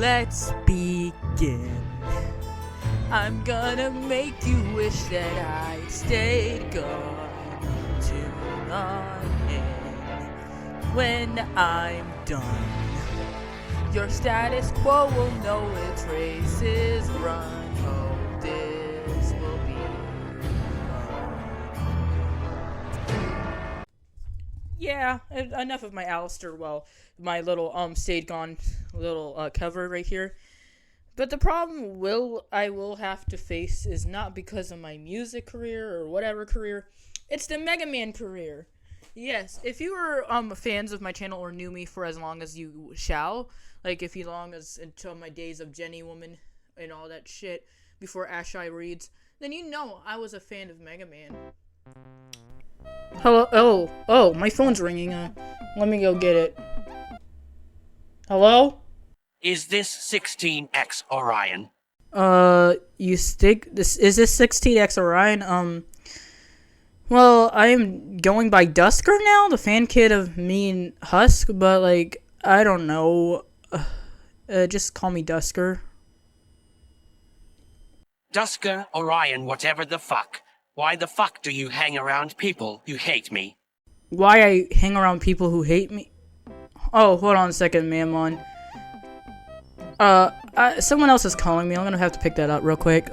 let's begin. I'm gonna make you wish that I stayed gone. Tune on in when I'm done. Your status quo will know its race is run. Oh, this will be fun. Yeah, enough of my Alistair, my little stayed gone little cover right here. But the problem I will have to face is not because of my music career or whatever career. It's the Mega Man career. Yes, if you were fans of my channel or knew me for as long as you shall, like if you long as until my days of Jenny Woman and all that shit before Ashai reads, then you know I was a fan of Mega Man. Hello? Oh, my phone's ringing. Let me go get it. Hello? Is this 16X Orion? Is this 16X Orion? Well, I'm going by Dusker now, the fan kid of me and Husk, but, like, I don't know. Just call me Dusker. Dusker, Orion, whatever the fuck. Why the fuck do you hang around people who hate me? Why I hang around people who hate me? Oh, hold on a second, Mammon. Someone else is calling me. I'm gonna have to pick that up real quick.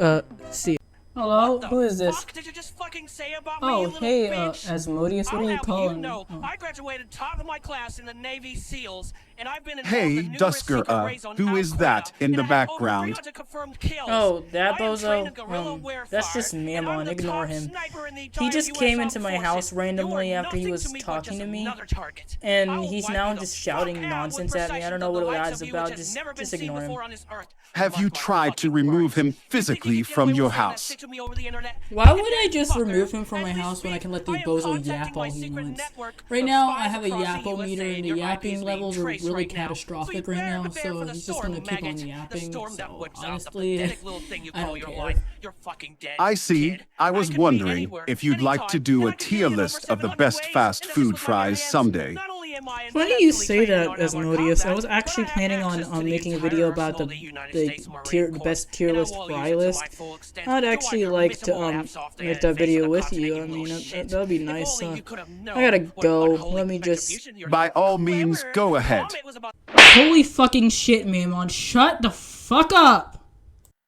See. Hello? Who is this? What did you just fucking say about Oh, me, hey, bitch? Asmodeus, what are you calling me? Oh. I graduated top of my class in the Navy SEALs, and I've been involved Hey, in numerous Dusker, secret raids on who is Al-Qaeda, that in the and I have over background? 300 confirmed kills. Oh, that I am trained in bozo? guerrilla warfare, That's just and I'm Mammon, the ignore top him. sniper in the He entire just US came Armed into my Forces. house randomly You are after he nothing was to me but talking just to me. another target. I And will he's wipe now you the just fuck shouting out with nonsense at me. I don't know what precision, the that likes is of you, about. which has never been Just seen ignore him. before on this earth. Have you Mark my tried to fucking remove him words. physically You think you from can get your away with saying that house? shit to me over the internet? Why would I And just fucker, remove him from as my we house when I speak, can let the I am bozo contacting yap my all he secret wants? network Right of now, spies I have a across the yappo USA, meter, and and the your IP yapping is being levels are traced really right now. So you catastrophic right better now, prepare for so the he's just storm, gonna keep on maggot. The yapping, storm that so whips out the honestly, pathetic little thing you I call don't your care. life. You're fucking dead, I see. kid. I was could be wondering anywhere, if you'd like to anytime, do and a I could do tier it in over list of the 700 best ways, fast and this is food with my bare fries hands. someday. Not only am I Funny you incessantly say training that, on our Asmodeus. I was combat, actually but I have planning access on to the making a entire video about arsenal of the United the States Marine Corps, best tier and I list will fry use it to list. my full extent. I'd To actually wipe your like to miserable ass off the make that face of video the with continent, you. you I mean, little that shit. would be If nice. only you could have known I gotta what go. unholy Let me just. contribution your By all means, clever go ahead. comment was about. Holy fucking shit, Mammon! Shut the fuck up!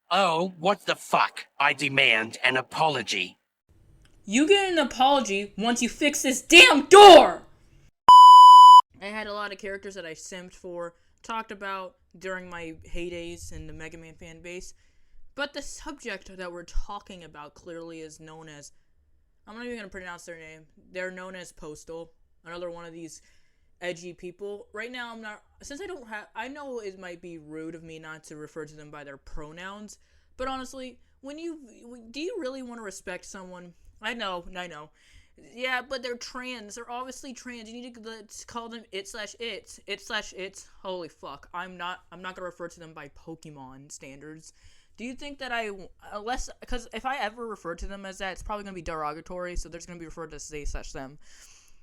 Oh, what the fuck? I demand an apology. You get an apology once you fix this damn door! I had a lot of characters that I simped for, talked about during my heydays in the Mega Man fan base, but the subject that we're talking about clearly is known as, I'm not even going to pronounce their name, they're known as Postal, another one of these edgy people. Right now, since I know it might be rude of me not to refer to them by their pronouns, but honestly, do you really want to respect someone? I know. Yeah, but they're trans. They're obviously trans. You need to call them it/its. Holy fuck. I'm not gonna refer to them by Pokemon standards. Do you think that because if I ever refer to them as that, it's probably gonna be derogatory, so there's gonna be referred to as they/them.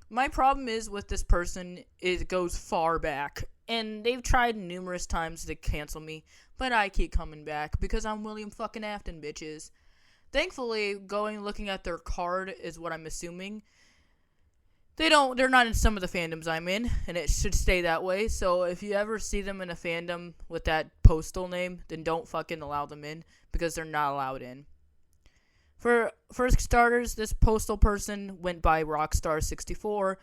My problem is with this person, it goes far back, and they've tried numerous times to cancel me, but I keep coming back because I'm William fucking Afton, bitches. Thankfully, looking at their card is what I'm assuming. They're not in some of the fandoms I'm in, and it should stay that way. So if you ever see them in a fandom with that Postal name, then don't fucking allow them in, because they're not allowed in. For starters, this Postal person went by ROCKSTAR64,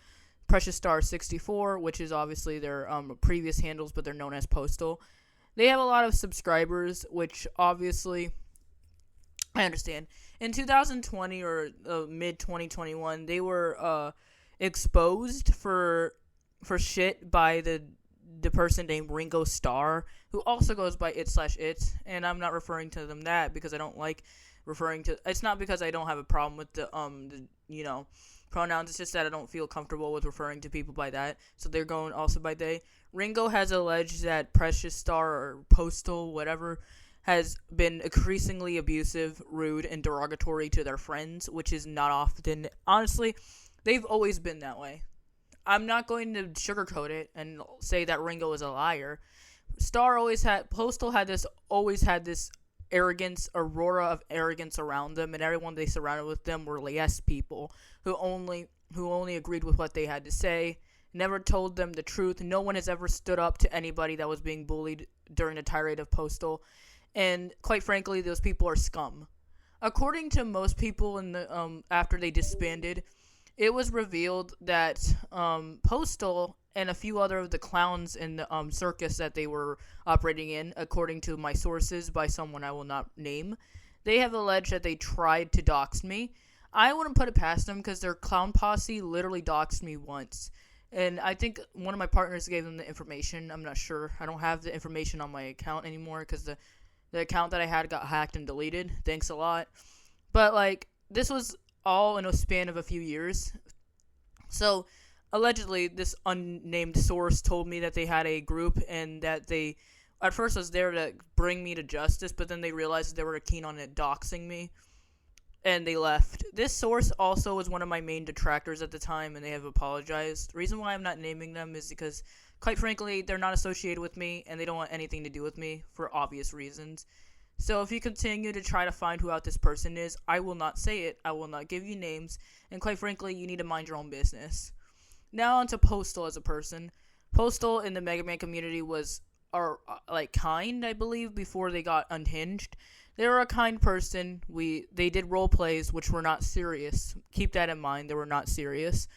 PRECIOUSSTAR64, which is obviously their previous handles, but they're known as Postal. They have a lot of subscribers, which obviously I understand. In 2020 or mid-2021, they were exposed for shit by the person named Ringo Starr, who also goes by it/it, and I'm not referring to them that because I don't like referring to. It's not because I don't have a problem with the pronouns. It's just that I don't feel comfortable with referring to people by that. So they're going also by they. Ringo has alleged that Precious Star or Postal, whatever, has been increasingly abusive, rude, and derogatory to their friends, which is not often. Honestly, they've always been that way. I'm not going to sugarcoat it and say that Ringo is a liar. Postal always had this arrogance, aurora of arrogance around them, and everyone they surrounded with them were yes people who only agreed with what they had to say, never told them the truth. No one has ever stood up to anybody that was being bullied during the tirade of Postal, and quite frankly, those people are scum. According to most people in the after they disbanded, it was revealed that Postal and a few other of the clowns in the circus that they were operating in, according to my sources by someone I will not name, they have alleged that they tried to dox me. I wouldn't put it past them because their clown posse literally doxed me once. And I think one of my partners gave them the information. I'm not sure. I don't have the information on my account anymore because the account that I had got hacked and deleted. Thanks a lot. But, like, this was all in a span of a few years. So, allegedly, this unnamed source told me that they had a group and that they, at first, was there to bring me to justice, but then they realized they were keen on it doxing me, and they left. This source also was one of my main detractors at the time, and they have apologized. The reason why I'm not naming them is because, quite frankly, they're not associated with me, and they don't want anything to do with me for obvious reasons. So if you continue to try to find who out this person is, I will not say it. I will not give you names, and quite frankly, you need to mind your own business. Now on to Postal as a person. Postal in the Mega Man community kind, I believe, before they got unhinged. They were a kind person. They did role plays which were not serious. Keep that in mind. They were not serious.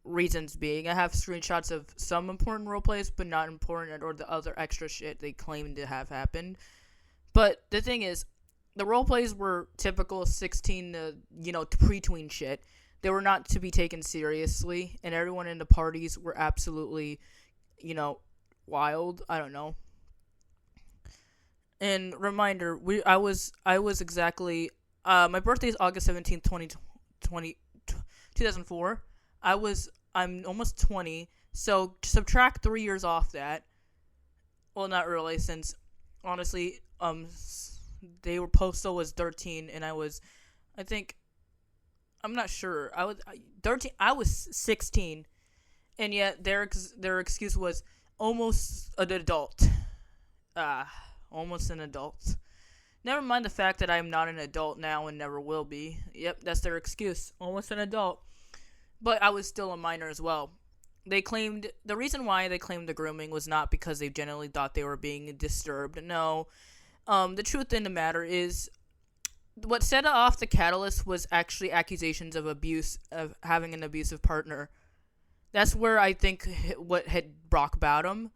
Reasons being, I have screenshots of some important role plays, but not important, or the other extra shit they claimed to have happened. But the thing is, the role plays were typical 16 to, pre-tween shit. They were not to be taken seriously, and everyone in the parties were absolutely, wild. I don't know. And reminder, I was exactly, my birthday is August 17th, 2004. I'm almost 20, so subtract 3 years off that. Well, not really, since, honestly, Postal was 13, and I'm not sure. I was 16, and yet their excuse was almost an adult. Almost an adult. Never mind the fact that I'm not an adult now and never will be. Yep, that's their excuse. Almost an adult. But I was still a minor as well. The reason why they claimed the grooming was not because they genuinely thought they were being disturbed. No. The truth in the matter is, what set off the catalyst was actually accusations of abuse, of having an abusive partner. That's where I think what hit rock bottom.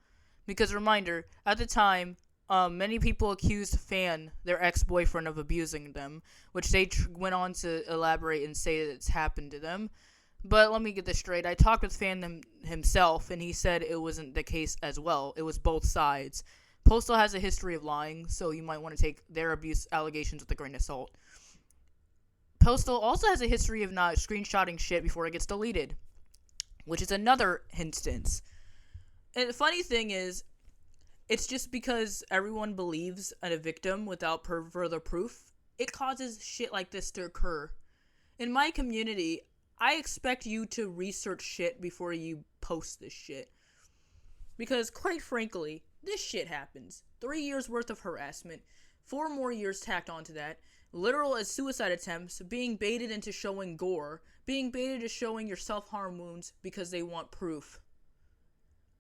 Because, reminder, at the time, many people accused Fan, their ex-boyfriend, of abusing them, which they went on to elaborate and say that it's happened to them. But let me get this straight. I talked with Fan himself, and he said it wasn't the case as well. It was both sides. Postal has a history of lying, so you might want to take their abuse allegations with a grain of salt. Postal also has a history of not screenshotting shit before it gets deleted, which is another instance. And the funny thing is, it's just because everyone believes in a victim without further proof, it causes shit like this to occur. In my community, I expect you to research shit before you post this shit. Because, quite frankly, this shit happens. 3 years worth of harassment, 4 more years tacked onto that, literal as suicide attempts, being baited into showing gore, being baited into showing your self-harm wounds because they want proof.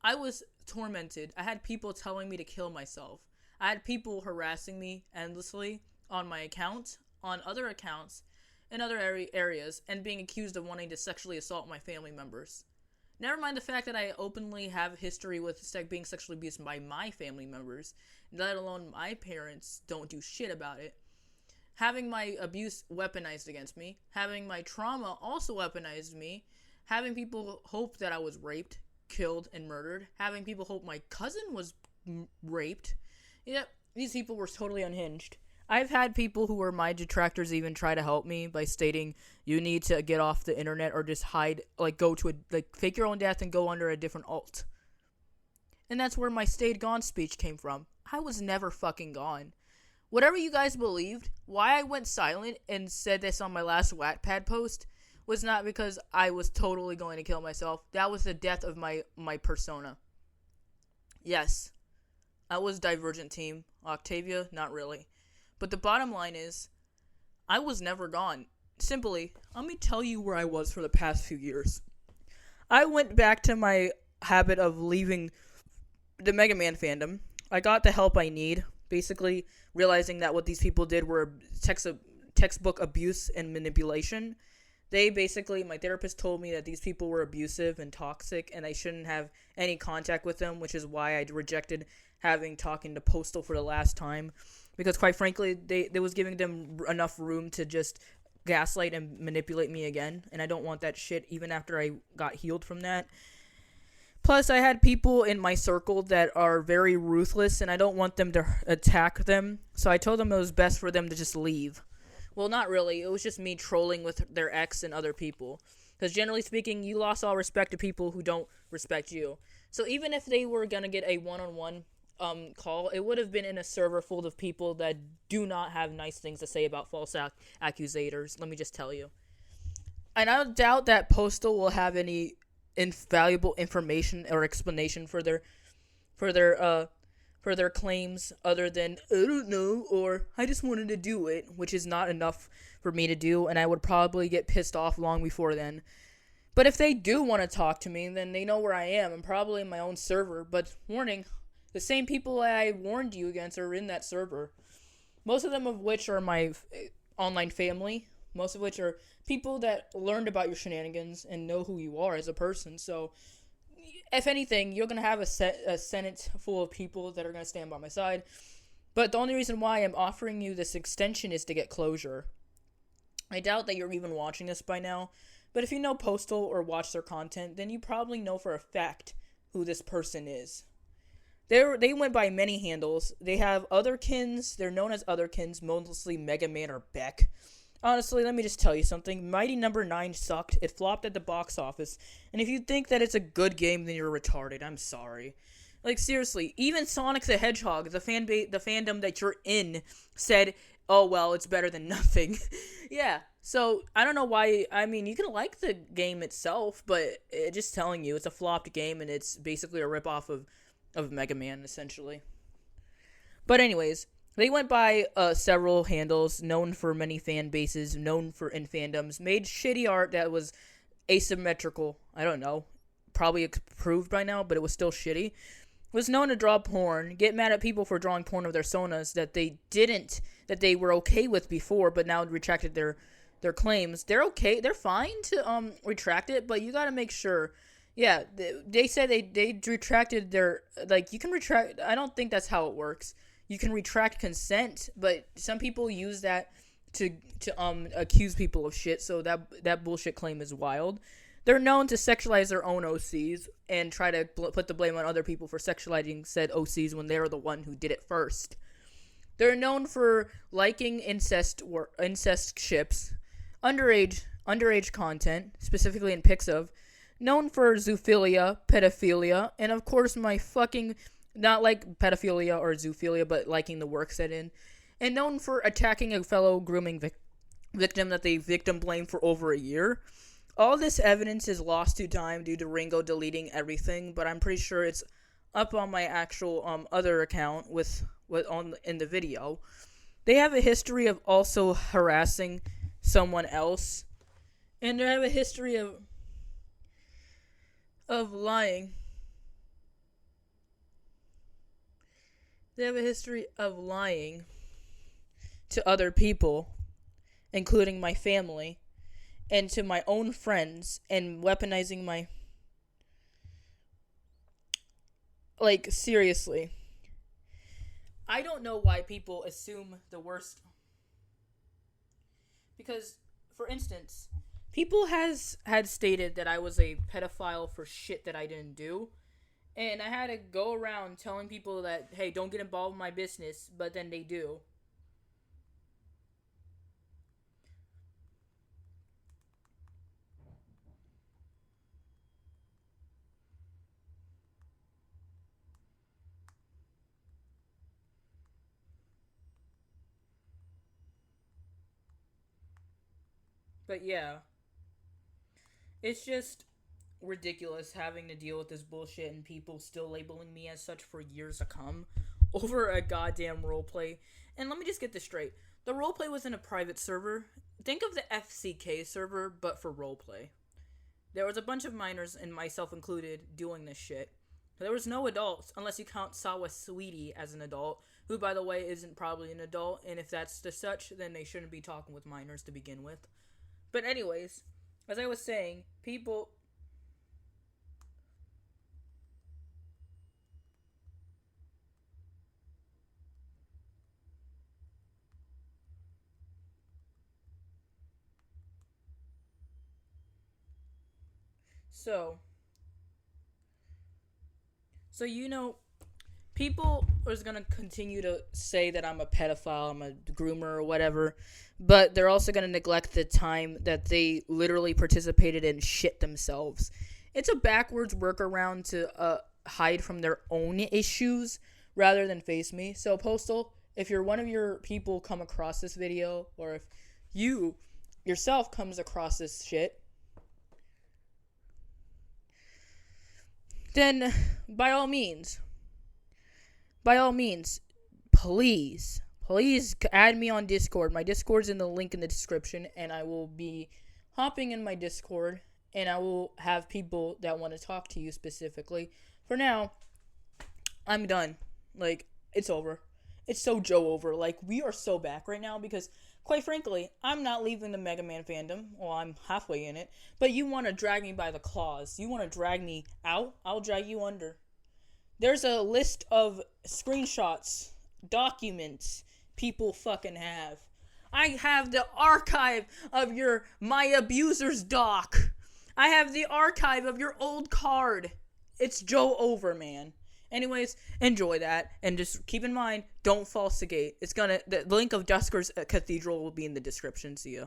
I was tormented. I had people telling me to kill myself. I had people harassing me endlessly on my account, on other accounts, in other areas, and being accused of wanting to sexually assault my family members. Never mind the fact that I openly have history with being sexually abused by my family members, let alone my parents don't do shit about it. Having my abuse weaponized against me, having my trauma also weaponized me, having people hope that I was raped, killed, and murdered, having people hope my cousin was raped. Yep, these people were totally unhinged. I've had people who were my detractors even try to help me by stating, you need to get off the internet or just hide, fake your own death and go under a different alt. And that's where my stayed gone speech came from. I was never fucking gone. Whatever you guys believed, why I went silent and said this on my last Wattpad post was not because I was totally going to kill myself. That was the death of my persona. Yes. I was Divergent Team. Octavia, not really. But the bottom line is, I was never gone. Simply, let me tell you where I was for the past few years. I went back to my habit of leaving the Mega Man fandom. I got the help I need, basically realizing that what these people did were textbook abuse and manipulation. My therapist told me that these people were abusive and toxic, and I shouldn't have any contact with them, which is why I rejected talking to Postal for the last time. Because quite frankly, they was giving them enough room to just gaslight and manipulate me again, and I don't want that shit even after I got healed from that. Plus, I had people in my circle that are very ruthless, and I don't want them to attack them, so I told them it was best for them to just leave. Well, not really. It was just me trolling with their ex and other people. Because generally speaking, you lost all respect to people who don't respect you. So even if they were going to get a one-on-one call, it would have been in a server full of people that do not have nice things to say about false accusators. Let me just tell you. And I doubt that Postal will have any invaluable information or explanation for their claims other than I don't know or I just wanted to do it, which is not enough for me to do, and I would probably get pissed off long before then. But if they do want to talk to me, then they know where I am. I'm probably in my own server, but warning, the same people I warned you against are in that server. Most of them of which are my online family. Most of which are people that learned about your shenanigans and know who you are as a person. So, if anything, you're going to have a Senate full of people that are going to stand by my side. But the only reason why I'm offering you this extension is to get closure. I doubt that you're even watching this by now. But if you know Postal or watch their content, then you probably know for a fact who this person is. They went by many handles. They have otherkins. They're known as otherkins, mostly Mega Man or Beck. Honestly, let me just tell you something. Mighty Number 9 sucked. It flopped at the box office. And if you think that it's a good game, then you're retarded. I'm sorry. Like, seriously, even Sonic the Hedgehog, the fandom that you're in, said, oh, well, it's better than nothing. Yeah, so I don't know why. I mean, you can like the game itself, but just telling you, it's a flopped game, and it's basically a ripoff of Mega Man, essentially. But anyways, they went by several handles, known for many fan bases, known for in fandoms, made shitty art that was asymmetrical. I don't know. Probably approved by now, but it was still shitty. Was known to draw porn, get mad at people for drawing porn of their sonas that they were okay with before, but now retracted their claims. They're okay. They're fine to retract it, but you gotta make sure. Yeah, they said they retracted their, like, you can retract. I don't think that's how it works. You can retract consent, but some people use that to accuse people of shit, so that bullshit claim is wild. They're known to sexualize their own OCs and try to put the blame on other people for sexualizing said OCs when they're the one who did it first. They're known for liking incest ships, underage content, specifically in pics of, known for zoophilia, pedophilia, and of course my fucking, not like pedophilia or zoophilia, but liking the work set in, and known for attacking a fellow grooming victim that they victim blamed for over a year. All this evidence is lost to time due to Ringo deleting everything, but I'm pretty sure it's up on my actual other account in the video. They have a history of also harassing someone else, and they have a history of lying. They have a history of lying to other people, including my family, and to my own friends, and weaponizing my... Like, seriously. I don't know why people assume the worst. Because, for instance, people had stated that I was a pedophile for shit that I didn't do. And I had to go around telling people that, hey, don't get involved in my business, but then they do. But yeah, it's just ridiculous having to deal with this bullshit and people still labeling me as such for years to come. over a goddamn roleplay. And let me just get this straight. The roleplay was in a private server. Think of the FCK server, but for roleplay. There was a bunch of minors, and myself included, doing this shit. There was no adults, unless you count Sawa Sweetie as an adult, who, by the way, isn't probably an adult, and if that's the such, then they shouldn't be talking with minors to begin with. But anyways, as I was saying, people... So you know, people are gonna continue to say that I'm a pedophile, I'm a groomer, or whatever, but they're also gonna neglect the time that they literally participated in shit themselves. It's a backwards workaround to hide from their own issues rather than face me. So Postal, if you're one of your people come across this video, or if you yourself comes across this shit, then by all means, please add me on Discord. My Discord's in the link in the description, and I will be hopping in my Discord, and I will have people that want to talk to you specifically. For now, I'm done. Like, it's over. It's so Joe over. Like, we are so back right now because, quite frankly, I'm not leaving the Mega Man fandom. Well, I'm halfway in it. But you want to drag me by the claws. You want to drag me out? I'll drag you under. There's a list of screenshots, documents people fucking have. I have the archive of your My Abusers doc. I have the archive of your old card. It's Joe over, man. Anyways, enjoy that, and just keep in mind, don't falsegate. The link of Dusker's Cathedral will be in the description. See ya.